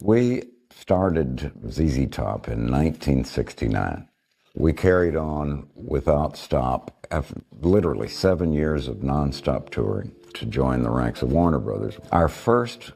We started ZZ Top in 1969. We carried on without stop, after literally 7 years of nonstop touring to join the ranks of Warner Brothers. Our first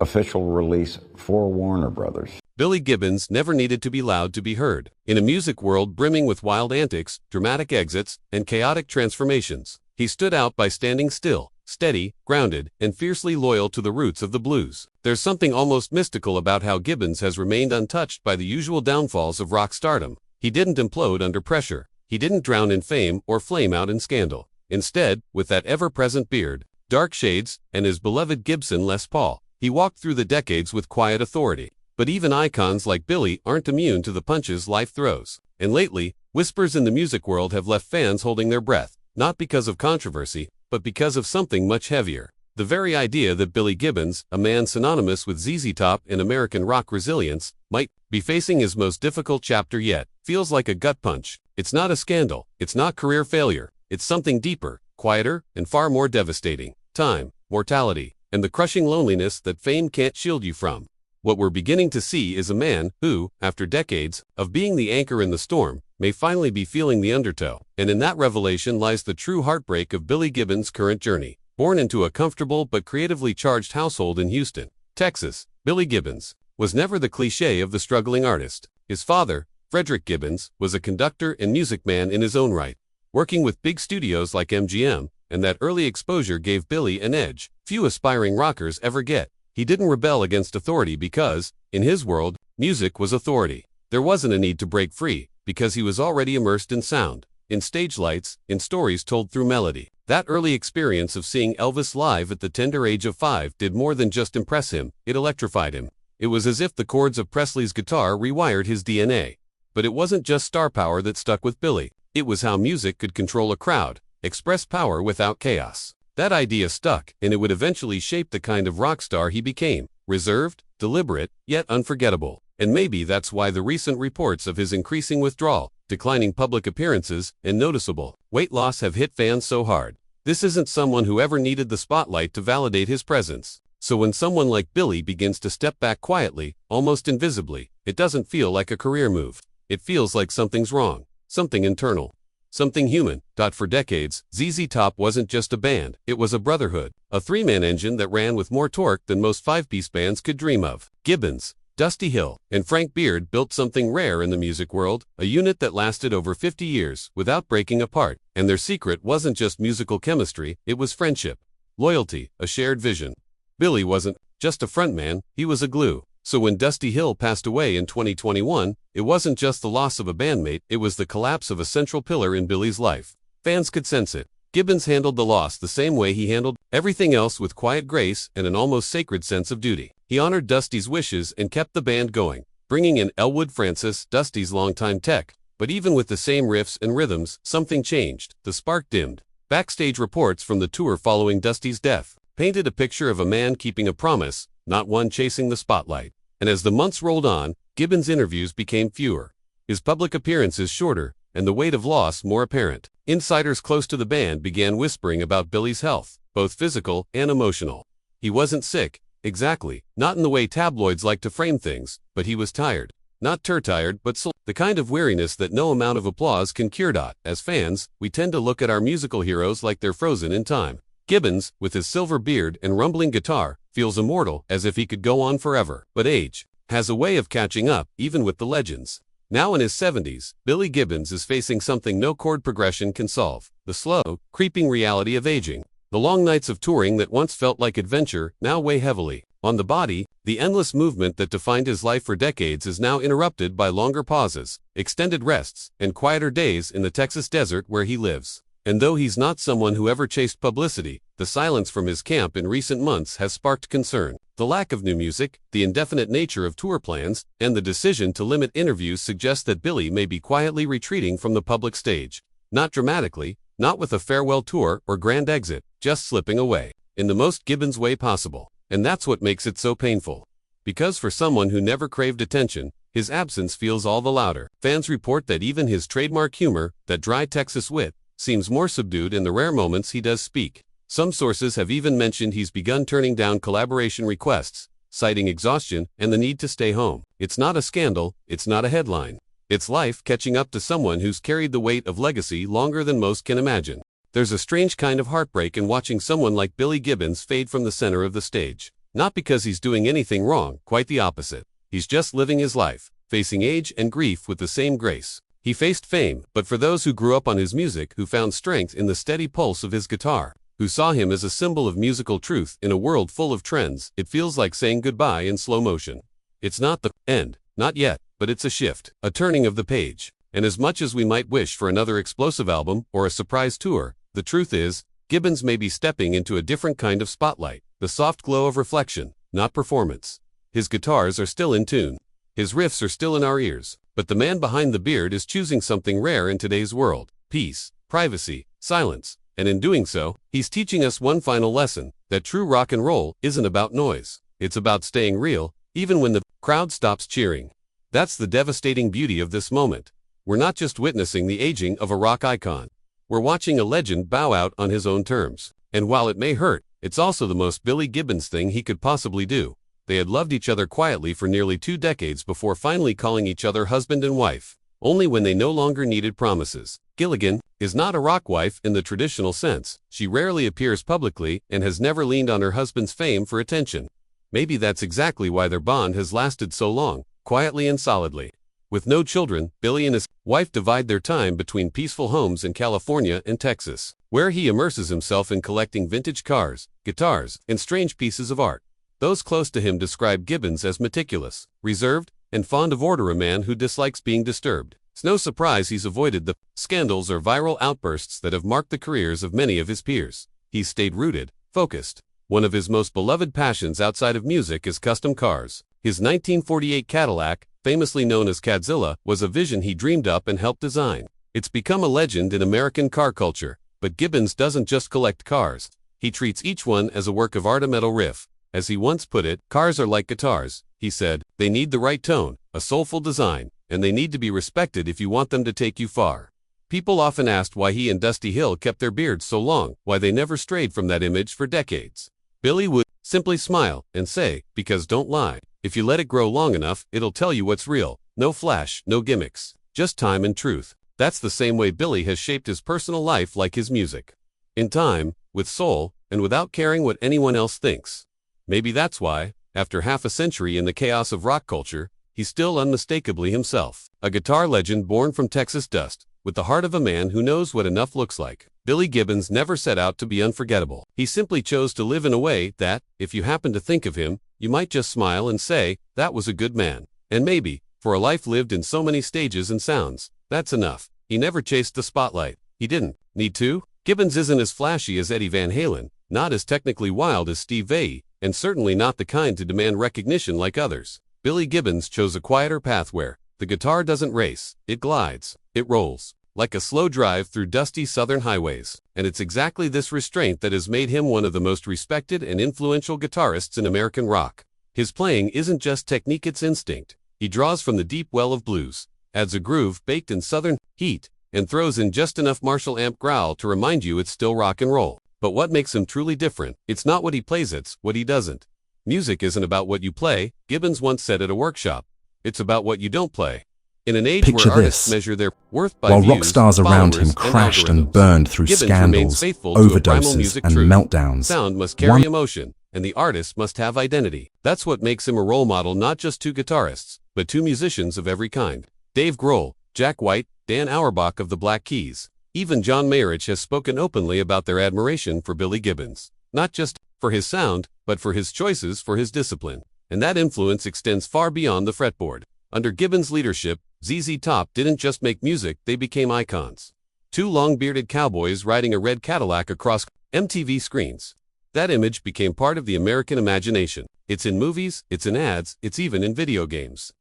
official release for Warner Brothers. Billy Gibbons never needed to be loud to be heard. In a music world brimming with wild antics, dramatic exits, and chaotic transformations, he stood out by standing still, steady, grounded, and fiercely loyal to the roots of the blues. There's something almost mystical about how Gibbons has remained untouched by the usual downfalls of rock stardom. He didn't implode under pressure. He didn't drown in fame or flame out in scandal. Instead, with that ever-present beard, dark shades, and his beloved Gibson Les Paul, he walked through the decades with quiet authority. But even icons like Billy aren't immune to the punches life throws. And lately, whispers in the music world have left fans holding their breath, not because of controversy, but because of something much heavier. The very idea that Billy Gibbons, a man synonymous with ZZ Top and American rock resilience, might be facing his most difficult chapter yet, feels like a gut punch. It's not a scandal, it's not career failure, it's something deeper, quieter, and far more devastating. Time, mortality, and the crushing loneliness that fame can't shield you from. What we're beginning to see is a man who, after decades of being the anchor in the storm, may finally be feeling the undertow. And in that revelation lies the true heartbreak of Billy Gibbons' current journey. Born into a comfortable but creatively charged household in Houston, Texas, Billy Gibbons was never the cliché of the struggling artist. His father, Frederick Gibbons, was a conductor and music man in his own right, working with big studios like MGM, and that early exposure gave Billy an edge few aspiring rockers ever get. He didn't rebel against authority because, in his world, music was authority. There wasn't a need to break free, because he was already immersed in sound, in stage lights, in stories told through melody. That early experience of seeing Elvis live at the tender age of 5 did more than just impress him, it electrified him. It was as if the chords of Presley's guitar rewired his DNA. But it wasn't just star power that stuck with Billy. It was how music could control a crowd, express power without chaos. That idea stuck, and it would eventually shape the kind of rock star he became, reserved, deliberate, yet unforgettable. And maybe that's why the recent reports of his increasing withdrawal, declining public appearances, and noticeable weight loss have hit fans so hard. This isn't someone who ever needed the spotlight to validate his presence. So when someone like Billy begins to step back quietly, almost invisibly, it doesn't feel like a career move. It feels like something's wrong, something internal. Something human. For decades, ZZ Top wasn't just a band, it was a brotherhood, a three-man engine that ran with more torque than most five-piece bands could dream of. Gibbons, Dusty Hill, and Frank Beard built something rare in the music world, a unit that lasted over 50 years without breaking apart. And their secret wasn't just musical chemistry, it was friendship, loyalty, a shared vision. Billy wasn't just a frontman, he was a glue. So when Dusty Hill passed away in 2021, it wasn't just the loss of a bandmate, it was the collapse of a central pillar in Billy's life. Fans could sense it. Gibbons handled the loss the same way he handled everything else, with quiet grace and an almost sacred sense of duty. He honored Dusty's wishes and kept the band going, bringing in Elwood Francis, Dusty's longtime tech. But even with the same riffs and rhythms, something changed. The spark dimmed. Backstage reports from the tour following Dusty's death painted a picture of a man keeping a promise, not one chasing the spotlight. And as the months rolled on, Gibbons' interviews became fewer, his public appearances shorter, and the weight of loss more apparent. Insiders close to the band began whispering about Billy's health, both physical and emotional. He wasn't sick, exactly, not in the way tabloids like to frame things, but he was tired. Not tired, but the kind of weariness that no amount of applause can cure. As fans, we tend to look at our musical heroes like they're frozen in time. Gibbons, with his silver beard and rumbling guitar, feels immortal, as if he could go on forever. But age has a way of catching up, even with the legends. Now in his 70s, Billy Gibbons is facing something no chord progression can solve: the slow, creeping reality of aging. The long nights of touring that once felt like adventure now weigh heavily on the body. The endless movement that defined his life for decades is now interrupted by longer pauses, extended rests, and quieter days in the Texas desert where he lives. And though he's not someone who ever chased publicity, the silence from his camp in recent months has sparked concern. The lack of new music, the indefinite nature of tour plans, and the decision to limit interviews suggest that Billy may be quietly retreating from the public stage. Not dramatically, not with a farewell tour or grand exit, just slipping away, in the most Gibbons way possible. And that's what makes it so painful. Because for someone who never craved attention, his absence feels all the louder. Fans report that even his trademark humor, that dry Texas wit, seems more subdued in the rare moments he does speak. Some sources have even mentioned he's begun turning down collaboration requests, citing exhaustion and the need to stay home. It's not a scandal, it's not a headline. It's life catching up to someone who's carried the weight of legacy longer than most can imagine. There's a strange kind of heartbreak in watching someone like Billy Gibbons fade from the center of the stage. Not because he's doing anything wrong, quite the opposite. He's just living his life, facing age and grief with the same grace. He faced fame, but for those who grew up on his music, who found strength in the steady pulse of his guitar, who saw him as a symbol of musical truth in a world full of trends, it feels like saying goodbye in slow motion. It's not the end, not yet, but it's a shift, a turning of the page. And as much as we might wish for another explosive album or a surprise tour, the truth is, Gibbons may be stepping into a different kind of spotlight, the soft glow of reflection, not performance. His guitars are still in tune. His riffs are still in our ears, but the man behind the beard is choosing something rare in today's world: peace, privacy, silence. And in doing so, he's teaching us one final lesson, that true rock and roll isn't about noise. It's about staying real, even when the crowd stops cheering. That's the devastating beauty of this moment. We're not just witnessing the aging of a rock icon. We're watching a legend bow out on his own terms. And while it may hurt, it's also the most Billy Gibbons thing he could possibly do. They had loved each other quietly for nearly 2 decades before finally calling each other husband and wife, only when they no longer needed promises. Gilligan is not a rock wife in the traditional sense. She rarely appears publicly and has never leaned on her husband's fame for attention. Maybe that's exactly why their bond has lasted so long, quietly and solidly. With no children, Billy and his wife divide their time between peaceful homes in California and Texas, where he immerses himself in collecting vintage cars, guitars, and strange pieces of art. Those close to him describe Gibbons as meticulous, reserved, and fond of order, a man who dislikes being disturbed. It's no surprise he's avoided the scandals or viral outbursts that have marked the careers of many of his peers. He's stayed rooted, focused. One of his most beloved passions outside of music is custom cars. His 1948 Cadillac, famously known as Cadzilla, was a vision he dreamed up and helped design. It's become a legend in American car culture, but Gibbons doesn't just collect cars. He treats each one as a work of art, a metal riff. As he once put it, cars are like guitars, he said. They need the right tone, a soulful design, and they need to be respected if you want them to take you far. People often asked why he and Dusty Hill kept their beards so long, why they never strayed from that image for decades. Billy would simply smile and say, because don't lie. If you let it grow long enough, it'll tell you what's real. No flash, no gimmicks, just time and truth. That's the same way Billy has shaped his personal life, like his music. In time, with soul, and without caring what anyone else thinks. Maybe that's why, after half a century in the chaos of rock culture, he's still unmistakably himself. A guitar legend born from Texas dust, with the heart of a man who knows what enough looks like. Billy Gibbons never set out to be unforgettable. He simply chose to live in a way that, if you happen to think of him, you might just smile and say, that was a good man. And maybe, for a life lived in so many stages and sounds, that's enough. He never chased the spotlight. He didn't need to. Gibbons isn't as flashy as Eddie Van Halen, not as technically wild as Steve Vai, and certainly not the kind to demand recognition like others. Billy Gibbons chose a quieter path where the guitar doesn't race, it glides, it rolls, like a slow drive through dusty southern highways. And it's exactly this restraint that has made him one of the most respected and influential guitarists in American rock. His playing isn't just technique, it's instinct. He draws from the deep well of blues, adds a groove baked in southern heat, and throws in just enough Marshall amp growl to remind you it's still rock and roll. But what makes him truly different? It's not what he plays, it's what he doesn't. Music isn't about what you play, Gibbons once said at a workshop. It's about what you don't play. In an age Picture where artists this. measure their worth by While views, rock stars around him followers, crashed and and burned through Gibbons remains scandals, faithful to a primal overdoses, music and truth. meltdowns, Sound must carry emotion, and the artist must have identity. That's what makes him a role model not just to guitarists, but to musicians of every kind. Dave Grohl, Jack White, Dan Auerbach of the Black Keys, even John Mayerich has spoken openly about their admiration for Billy Gibbons. Not just for his sound, but for his choices, for his discipline. And that influence extends far beyond the fretboard. Under Gibbons' leadership, ZZ Top didn't just make music, they became icons. 2 long-bearded cowboys riding a red Cadillac across MTV screens. That image became part of the American imagination. It's in movies, it's in ads, it's even in video games.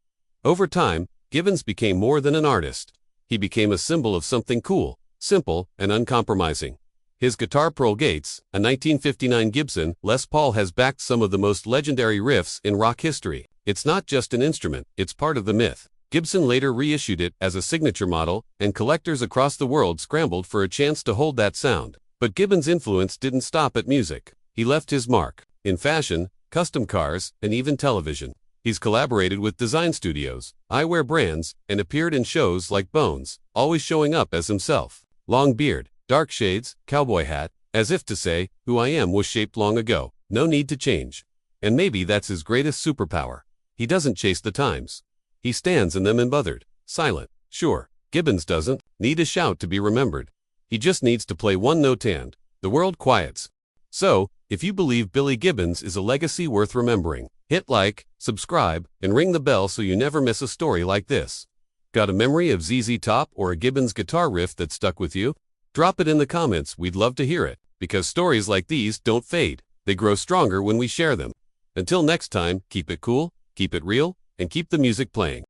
Over time, Gibbons became more than an artist. He became a symbol of something cool, simple, and uncompromising. His guitar Pearl Gates, a 1959 Gibson Les Paul, has backed some of the most legendary riffs in rock history. It's not just an instrument, it's part of the myth. Gibson later reissued it as a signature model, and collectors across the world scrambled for a chance to hold that sound. But Gibbons' influence didn't stop at music. He left his mark. In fashion, custom cars, and even television. He's collaborated with design studios, eyewear brands, and appeared in shows like Bones, always showing up as himself. Long beard, dark shades, cowboy hat, as if to say, who I am was shaped long ago, no need to change. And maybe that's his greatest superpower. He doesn't chase the times. He stands in them unbothered, silent. Sure, Gibbons doesn't need a shout to be remembered. He just needs to play one note and the world quiets. So, if you believe Billy Gibbons is a legacy worth remembering, hit like, subscribe, and ring the bell so you never miss a story like this. Got a memory of ZZ Top or a Gibbons guitar riff that stuck with you? Drop it in the comments, we'd love to hear it, because stories like these don't fade, they grow stronger when we share them. Until next time, keep it cool, keep it real, and keep the music playing.